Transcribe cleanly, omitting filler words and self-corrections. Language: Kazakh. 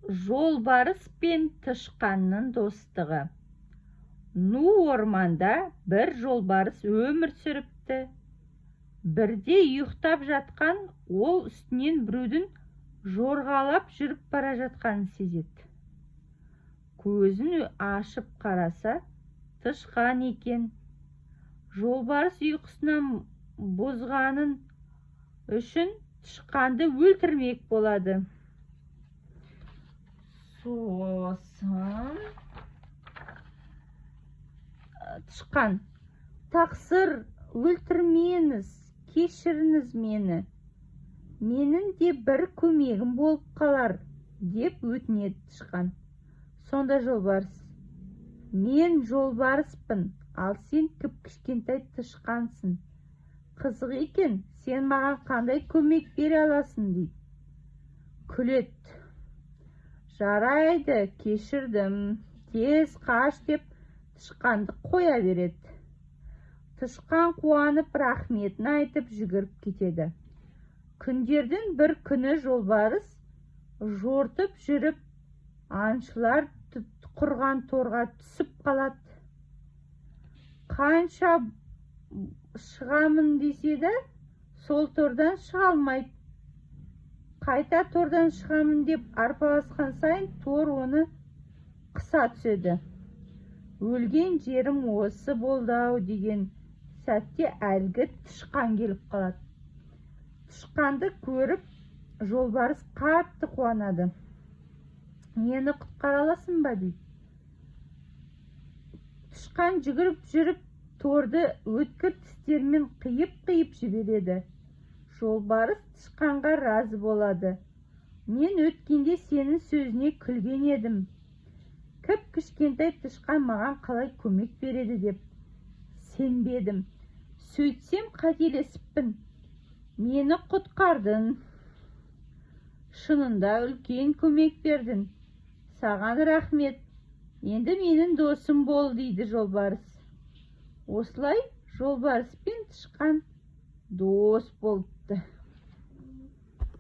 Жолбарыс пен тышқанның достығы. Ну орманда бір жолбарыс өмір сүріпті. Бірде ұйықтап жатқан ол үстінен біреудің жорғалап жүріп бара жатқанын сезеді. Көзін ашып қараса, тышқан екен. Жолбарыс ұйқысынан бұзғанын үшін тышқанды өлтірмек болады. Сосын тышқан: тақсыр, өлтірмеңіз, кешіріңіз мені. Менің де бір көмегім болып қалар, деп өтінеді тышқан. Сонда жолбарыс: мен жолбарыспын, ал сен кіп-кішкентай тышқансың. Қызық екен, сен маған қандай көмек бере аласың, дейді. Күледі: жарайды, кешірдім, тез қаш, деп тышқанды қоя береді. Тышқан қуанып рахметін айтып жүгіріп кетеді. Күндердің бір күні жолбарыс жортып жүріп, аңшылар құрған торға түсіп қалады. Қанша шығамын десе де, сол тордан шыға алмайды. Қайта тордан шығамын деп арпаласқан сайын, тор оны қыса түседі. Өлген жерім осы болды-ау деген сәтте әлгі тышқан келіп қалады. Тышқанды көріп, жолбарыс қатты қуанады. Мені құтқара аласың ба, дейді. Тышқан жүгіріп жүріп, торды өткір тістерімен қиып-қиып жібереді. Жолбарыс тышқанға разы болады. Мен өткенде сенің сөзіне күлген едім. Кіп-кішкентай тышқан маған қалай көмек береді деп сенбедім. Сөйтсем қателесіппін. Мені құтқардың. Шынында үлкен көмек бердің. Саған рахмет. Енді менің досым бол, дейді жолбарыс. Осылай жолбарыс пен тышқан дос болыпты.